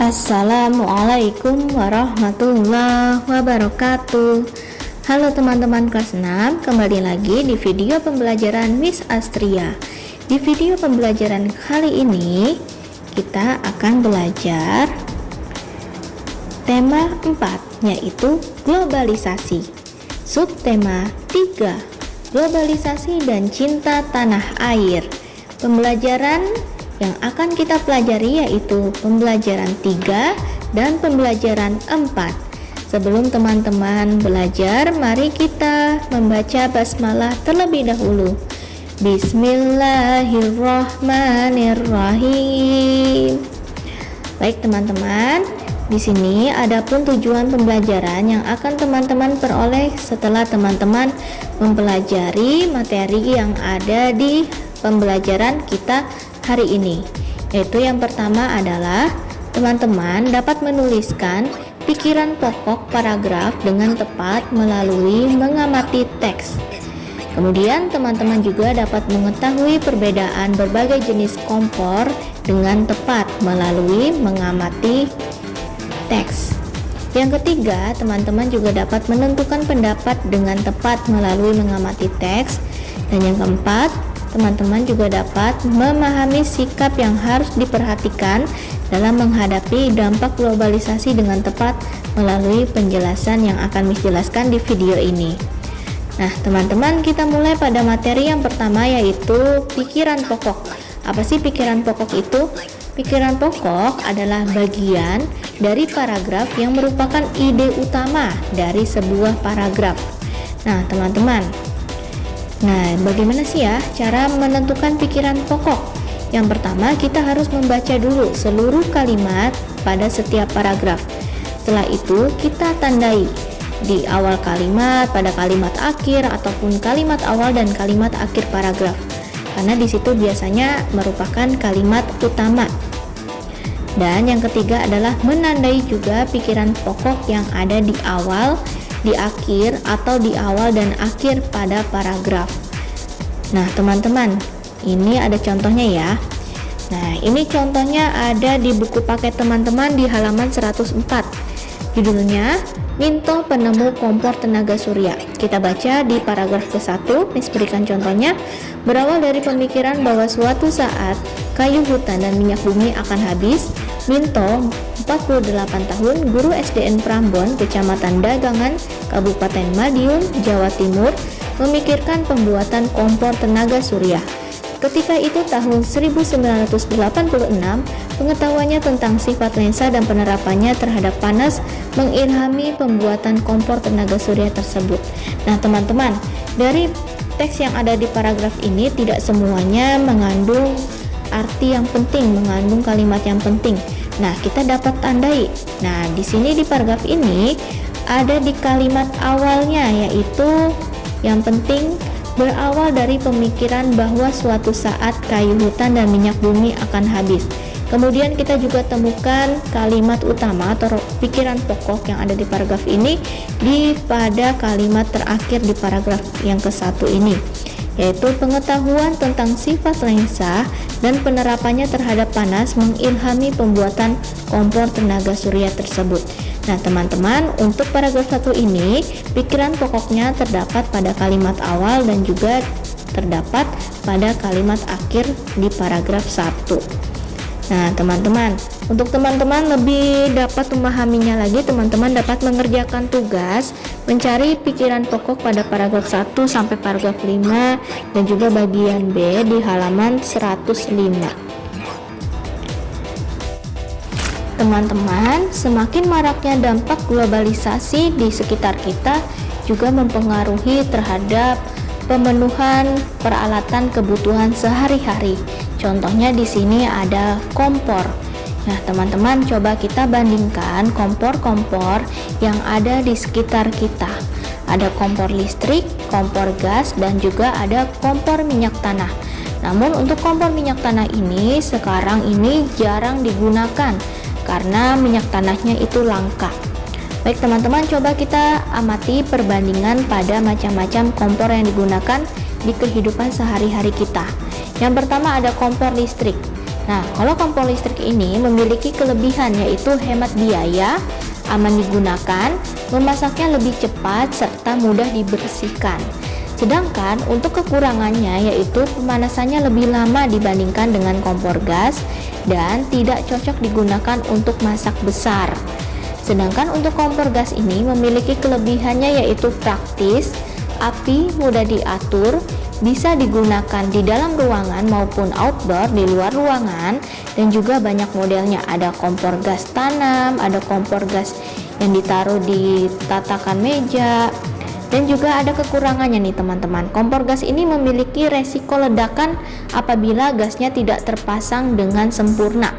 Assalamualaikum warahmatullahi wabarakatuh. Halo teman-teman kelas 6, kembali lagi di video pembelajaran Miss Astria. Di video pembelajaran kali ini kita akan belajar tema 4, yaitu globalisasi. Subtema 3, globalisasi dan cinta tanah air. Pembelajaran yang akan kita pelajari yaitu pembelajaran 3 dan pembelajaran 4. Sebelum teman-teman belajar, mari kita membaca basmalah terlebih dahulu. Bismillahirrahmanirrahim. Baik teman-teman, di sini adapun tujuan pembelajaran yang akan teman-teman peroleh setelah teman-teman mempelajari materi yang ada di pembelajaran kita hari ini, yaitu yang pertama adalah teman-teman dapat menuliskan pikiran pokok paragraf dengan tepat melalui mengamati teks. Kemudian teman-teman juga dapat mengetahui perbedaan berbagai jenis kompor dengan tepat melalui mengamati teks. Yang ketiga, teman-teman juga dapat menentukan pendapat dengan tepat melalui mengamati teks. Dan yang keempat, teman-teman juga dapat memahami sikap yang harus diperhatikan dalam menghadapi dampak globalisasi dengan tepat melalui penjelasan yang akan Miss jelaskan di video ini. Nah, teman-teman, kita mulai pada materi yang pertama, yaitu pikiran pokok. Apa sih pikiran pokok itu? Pikiran pokok adalah bagian dari paragraf yang merupakan ide utama dari sebuah paragraf. Nah, teman-teman, bagaimana sih ya cara menentukan pikiran pokok? Yang pertama, kita harus membaca dulu seluruh kalimat pada setiap paragraf. Setelah itu, kita tandai di awal kalimat, pada kalimat akhir, ataupun kalimat awal dan kalimat akhir paragraf. Karena di situ biasanya merupakan kalimat utama. Dan yang ketiga adalah menandai juga pikiran pokok yang ada di awal, di akhir, atau di awal dan akhir pada paragraf. Nah teman-teman, ini ada contohnya ya. Nah ini contohnya ada di buku paket teman-teman di halaman 104. Judulnya Minto Penemu Kompor Tenaga Surya. Kita baca di paragraf ke-1. Miss berikan contohnya. Berawal dari pemikiran bahwa suatu saat kayu hutan dan minyak bumi akan habis, Minto, 48 tahun, guru SDN Prambon, Kecamatan Dagangan, Kabupaten Madiun, Jawa Timur, memikirkan pembuatan kompor tenaga surya. Ketika itu tahun 1986, pengetahuannya tentang sifat lensa dan penerapannya terhadap panas mengilhami pembuatan kompor tenaga surya tersebut. Nah teman-teman, dari teks yang ada di paragraf ini tidak semuanya mengandung arti yang penting, mengandung kalimat yang penting. Nah, kita dapat tandai. Nah, di sini di paragraf ini ada di kalimat awalnya, yaitu yang penting berawal dari pemikiran bahwa suatu saat kayu hutan dan minyak bumi akan habis. Kemudian kita juga temukan kalimat utama atau pikiran pokok yang ada di paragraf ini pada kalimat terakhir di paragraf yang ke-1 ini, yaitu pengetahuan tentang sifat lensa dan penerapannya terhadap panas mengilhami pembuatan kompor tenaga surya tersebut. Nah teman-teman, untuk paragraf 1 ini pikiran pokoknya terdapat pada kalimat awal dan juga terdapat pada kalimat akhir di paragraf 1. Nah teman-teman, untuk teman-teman lebih dapat memahaminya lagi, teman-teman dapat mengerjakan tugas mencari pikiran pokok pada paragraf 1 sampai paragraf 5 dan juga bagian B di halaman 105. Teman-teman, semakin maraknya dampak globalisasi di sekitar kita juga mempengaruhi terhadap pemenuhan peralatan kebutuhan sehari-hari. Contohnya di sini ada kompor. Nah, teman-teman coba kita bandingkan kompor-kompor yang ada di sekitar kita. Ada kompor listrik, kompor gas, dan juga ada kompor minyak tanah. Namun untuk kompor minyak tanah ini sekarang ini jarang digunakan karena minyak tanahnya itu langka. Baik teman-teman, coba kita amati perbandingan pada macam-macam kompor yang digunakan di kehidupan sehari-hari kita. Yang pertama ada kompor listrik. Nah, kalau kompor listrik ini memiliki kelebihan yaitu hemat biaya, aman digunakan, memasaknya lebih cepat, serta mudah dibersihkan. Sedangkan untuk kekurangannya yaitu pemanasannya lebih lama dibandingkan dengan kompor gas dan tidak cocok digunakan untuk masak besar. Sedangkan untuk kompor gas ini memiliki kelebihannya yaitu praktis, api mudah diatur, bisa digunakan di dalam ruangan maupun outdoor di luar ruangan, dan juga banyak modelnya. Ada kompor gas tanam, ada kompor gas yang ditaruh di tatakan meja, dan juga ada kekurangannya nih teman-teman. Kompor gas ini memiliki resiko ledakan apabila gasnya tidak terpasang dengan sempurna.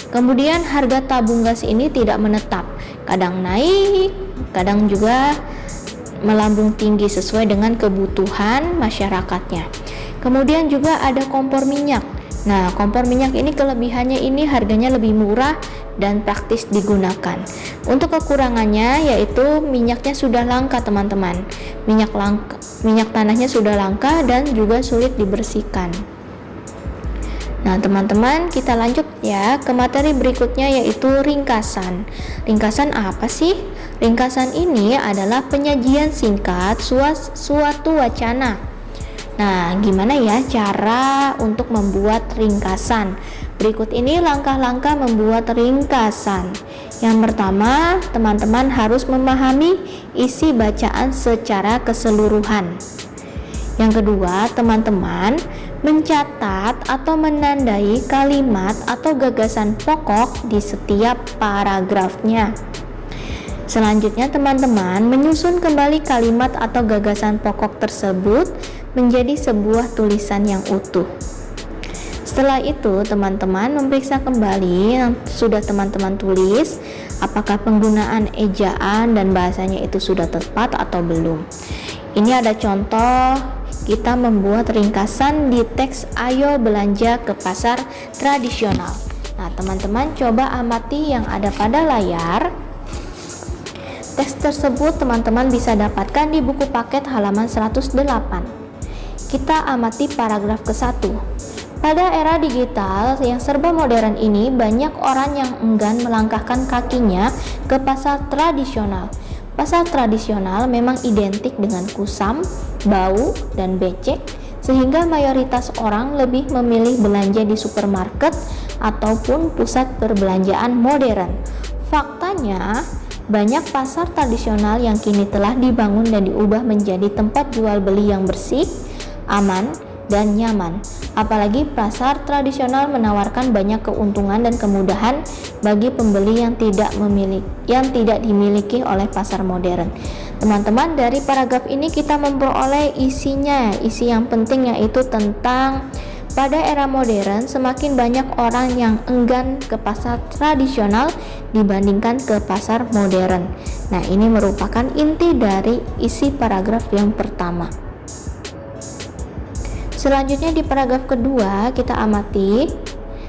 Kemudian harga tabung gas ini tidak menetap, kadang naik, kadang juga melambung tinggi sesuai dengan kebutuhan masyarakatnya. Kemudian juga ada kompor minyak. Nah, kompor minyak ini kelebihannya ini harganya lebih murah dan praktis digunakan. Untuk kekurangannya yaitu minyaknya sudah langka teman-teman. Minyak tanahnya sudah langka dan juga sulit dibersihkan. Nah teman-teman, kita lanjut ya ke materi berikutnya yaitu ringkasan. Ringkasan apa sih? Ringkasan ini adalah penyajian singkat suatu wacana. Nah, gimana ya cara untuk membuat ringkasan? Berikut ini langkah-langkah membuat ringkasan. Yang pertama, teman-teman harus memahami isi bacaan secara keseluruhan. Yang kedua, teman-teman mencatat atau menandai kalimat atau gagasan pokok di setiap paragrafnya. Selanjutnya, teman-teman menyusun kembali kalimat atau gagasan pokok tersebut menjadi sebuah tulisan yang utuh. Setelah itu, teman-teman memeriksa kembali yang sudah teman-teman tulis, apakah penggunaan ejaan dan bahasanya itu sudah tepat atau belum. Ini ada contoh kita membuat ringkasan di teks "Ayo belanja ke pasar tradisional". Nah, teman-teman coba amati yang ada pada layar. Teks tersebut teman-teman bisa dapatkan di buku paket halaman 108. Kita amati paragraf ke-1. Pada era digital yang serba modern ini, banyak orang yang enggan melangkahkan kakinya ke pasar tradisional. Pasar tradisional memang identik dengan kusam, bau, dan becek, sehingga mayoritas orang lebih memilih belanja di supermarket ataupun pusat perbelanjaan modern. Faktanya, banyak pasar tradisional yang kini telah dibangun dan diubah menjadi tempat jual beli yang bersih, aman, dan nyaman. Apalagi pasar tradisional menawarkan banyak keuntungan dan kemudahan bagi pembeli yang tidak dimiliki oleh pasar modern. Teman-teman, dari paragraf ini kita memperoleh isi yang penting yaitu tentang pada era modern semakin banyak orang yang enggan ke pasar tradisional dibandingkan ke pasar modern. Nah, ini merupakan inti dari isi paragraf yang pertama. Selanjutnya di paragraf kedua kita amati,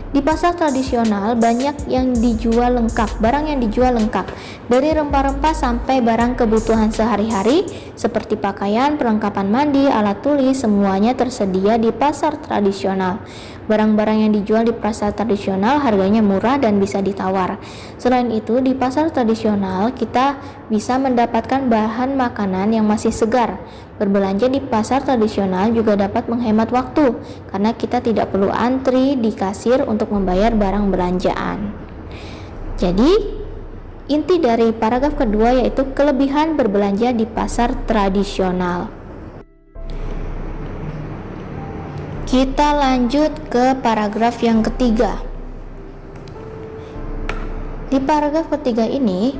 di pasar tradisional banyak yang dijual lengkap, barang yang dijual lengkap, dari rempah-rempah sampai barang kebutuhan sehari-hari seperti pakaian, perlengkapan mandi, alat tulis, semuanya tersedia di pasar tradisional. Barang-barang yang dijual di pasar tradisional harganya murah dan bisa ditawar. Selain itu, di pasar tradisional kita bisa mendapatkan bahan makanan yang masih segar. Berbelanja di pasar tradisional juga dapat menghemat waktu karena kita tidak perlu antri di kasir untuk membayar barang belanjaan. Jadi, inti dari paragraf kedua yaitu kelebihan berbelanja di pasar tradisional. Kita lanjut ke paragraf yang ketiga. Di paragraf ketiga ini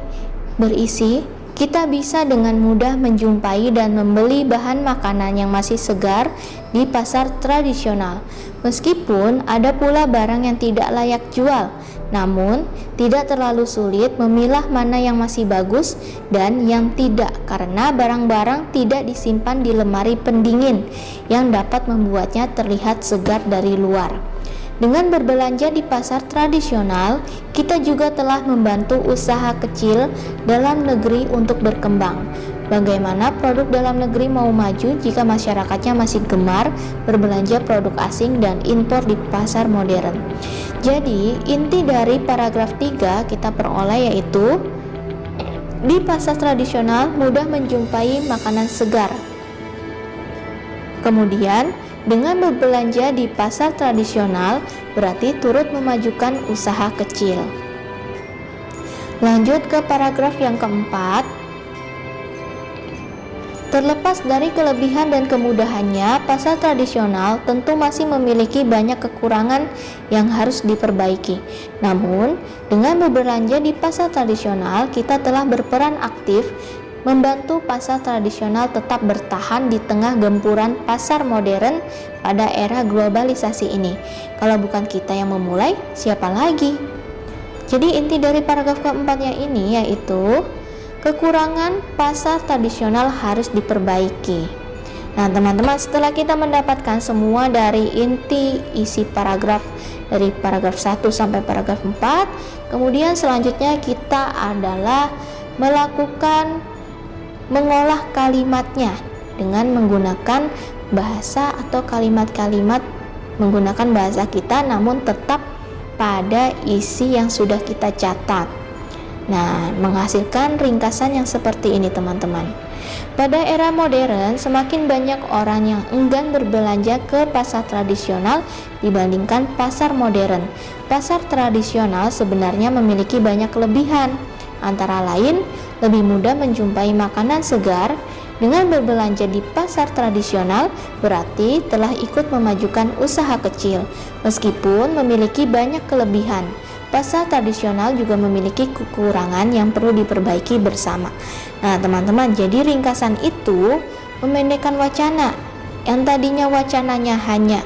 berisi, kita bisa dengan mudah menjumpai dan membeli bahan makanan yang masih segar di pasar tradisional. Meskipun ada pula barang yang tidak layak jual, namun tidak terlalu sulit memilah mana yang masih bagus dan yang tidak, karena barang-barang tidak disimpan di lemari pendingin yang dapat membuatnya terlihat segar dari luar. Dengan berbelanja di pasar tradisional, kita juga telah membantu usaha kecil dalam negeri untuk berkembang. Bagaimana produk dalam negeri mau maju jika masyarakatnya masih gemar berbelanja produk asing dan impor di pasar modern? Jadi, inti dari paragraf 3 kita peroleh yaitu di pasar tradisional mudah menjumpai makanan segar. Kemudian, dengan berbelanja di pasar tradisional berarti turut memajukan usaha kecil. Lanjut ke paragraf yang keempat. Terlepas dari kelebihan dan kemudahannya, pasar tradisional tentu masih memiliki banyak kekurangan yang harus diperbaiki. Namun, dengan berbelanja di pasar tradisional, kita telah berperan aktif membantu pasar tradisional tetap bertahan di tengah gempuran pasar modern pada era globalisasi ini. Kalau bukan kita yang memulai, siapa lagi? Jadi inti dari paragraf keempatnya ini yaitu kekurangan pasar tradisional harus diperbaiki. Nah teman-teman, setelah kita mendapatkan semua dari inti isi paragraf dari paragraf 1 sampai paragraf 4, kemudian selanjutnya kita adalah mengolah kalimatnya dengan menggunakan bahasa atau kalimat-kalimat menggunakan bahasa kita namun tetap pada isi yang sudah kita catat. Nah, menghasilkan ringkasan yang seperti ini teman-teman. Pada era modern, semakin banyak orang yang enggan berbelanja ke pasar tradisional dibandingkan pasar modern. Pasar tradisional sebenarnya memiliki banyak kelebihan, antara lain lebih mudah menjumpai makanan segar. Dengan berbelanja di pasar tradisional berarti telah ikut memajukan usaha kecil, meskipun memiliki banyak kelebihan. Pasar tradisional juga memiliki kekurangan yang perlu diperbaiki bersama. Nah teman-teman, jadi ringkasan itu memendekkan wacana yang tadinya wacananya hanya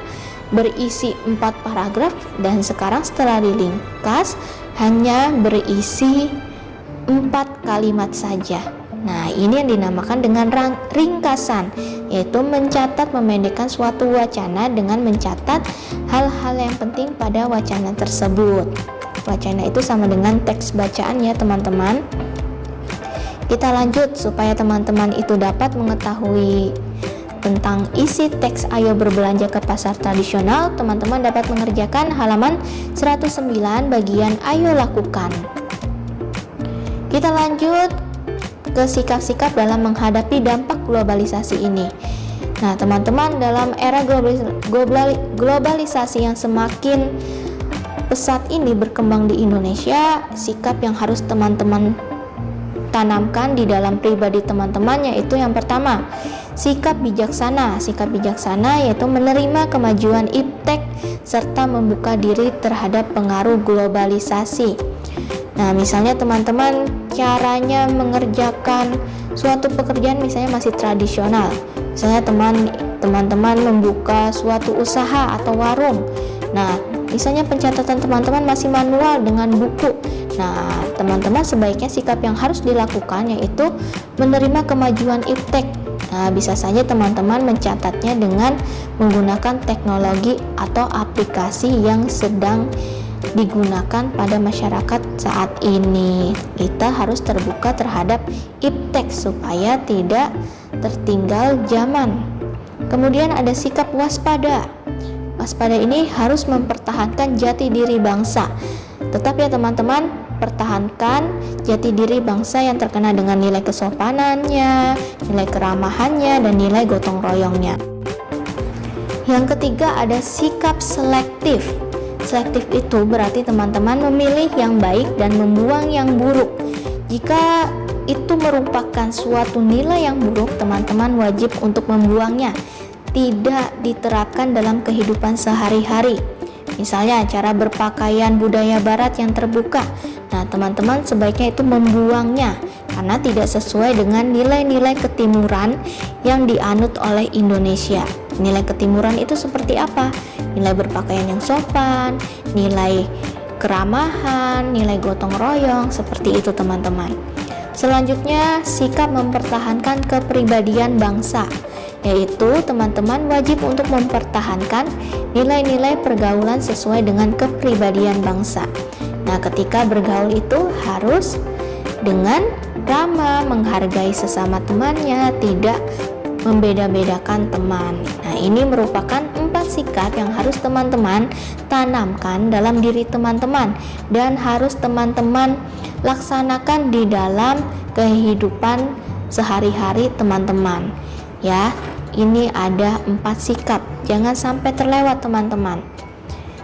berisi 4 paragraf dan sekarang setelah diringkas hanya berisi 4 kalimat saja. Nah ini yang dinamakan dengan ringkasan, yaitu mencatat memendekkan suatu wacana dengan mencatat hal-hal yang penting pada wacana tersebut. Wacana itu sama dengan teks bacaan ya teman-teman. Kita lanjut supaya teman-teman itu dapat mengetahui tentang isi teks Ayo Berbelanja ke Pasar Tradisional. Teman-teman dapat mengerjakan halaman 109 bagian Ayo Lakukan. Kita lanjut ke sikap-sikap dalam menghadapi dampak globalisasi ini. Nah teman-teman, dalam era globalisasi yang semakin pesat ini berkembang di Indonesia, sikap yang harus teman-teman tanamkan di dalam pribadi teman-teman yaitu yang pertama, sikap bijaksana. Sikap bijaksana yaitu menerima kemajuan iptek serta membuka diri terhadap pengaruh globalisasi. Nah, misalnya teman-teman caranya mengerjakan suatu pekerjaan misalnya masih tradisional. Misalnya teman-teman membuka suatu usaha atau warung. Nah, misalnya pencatatan teman-teman masih manual dengan buku. Nah, teman-teman sebaiknya sikap yang harus dilakukan yaitu menerima kemajuan iptek. Nah, bisa saja teman-teman mencatatnya dengan menggunakan teknologi atau aplikasi yang sedang digunakan pada masyarakat saat ini. Kita harus terbuka terhadap iptek supaya tidak tertinggal zaman. Kemudian ada sikap waspada. Waspada ini harus mempertahankan jati diri bangsa. Tetap ya teman-teman, pertahankan jati diri bangsa yang terkena dengan nilai kesopanannya, nilai keramahannya, dan nilai gotong royongnya. Yang ketiga ada sikap selektif. Selektif itu berarti teman-teman memilih yang baik dan membuang yang buruk. Jika itu merupakan suatu nilai yang buruk, teman-teman wajib untuk membuangnya. Tidak diterapkan dalam kehidupan sehari-hari. Misalnya cara berpakaian budaya barat yang terbuka. Nah, teman-teman sebaiknya itu membuangnya karena tidak sesuai dengan nilai-nilai ketimuran yang dianut oleh Indonesia. Nilai ketimuran itu seperti apa? Nilai berpakaian yang sopan, nilai keramahan, nilai gotong royong, seperti itu teman-teman. Selanjutnya, sikap mempertahankan kepribadian bangsa, yaitu teman-teman wajib untuk mempertahankan nilai-nilai pergaulan sesuai dengan kepribadian bangsa. Nah, ketika bergaul itu harus dengan ramah, menghargai sesama temannya, tidak membeda-bedakan teman. Nah, ini merupakan 4 sikap sikap yang harus teman-teman tanamkan dalam diri teman-teman dan harus teman-teman laksanakan di dalam kehidupan sehari-hari teman-teman. Ya, ini ada 4 sikap, jangan sampai terlewat teman-teman.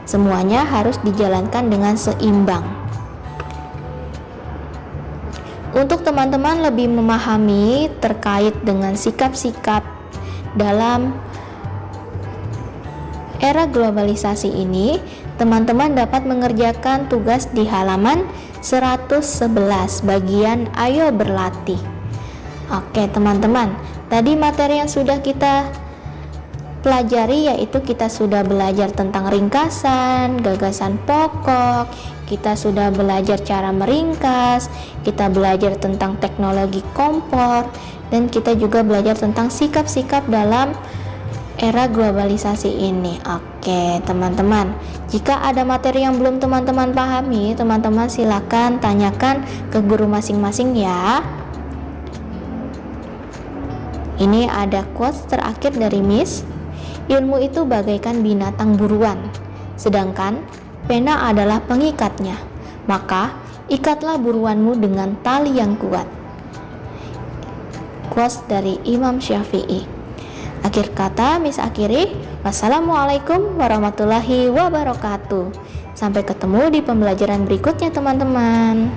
Semuanya harus dijalankan dengan seimbang. Untuk teman-teman lebih memahami terkait dengan sikap-sikap dalam era globalisasi ini, teman-teman dapat mengerjakan tugas di halaman 111 bagian Ayo Berlatih. Oke teman-teman, tadi materi yang sudah kita pelajari yaitu kita sudah belajar tentang ringkasan, gagasan pokok, kita sudah belajar cara meringkas, kita belajar tentang teknologi kompor, dan kita juga belajar tentang sikap-sikap dalam era globalisasi ini. Oke teman-teman, jika ada materi yang belum teman-teman pahami, teman-teman silakan tanyakan ke guru masing-masing ya. Ini ada quotes terakhir dari Miss. Ilmu itu bagaikan binatang buruan, sedangkan pena adalah pengikatnya. Maka ikatlah buruanmu dengan tali yang kuat. Quotes dari Imam Syafi'i. Akhir kata Miss akhiri, wassalamualaikum warahmatullahi wabarakatuh. Sampai ketemu di pembelajaran berikutnya teman-teman.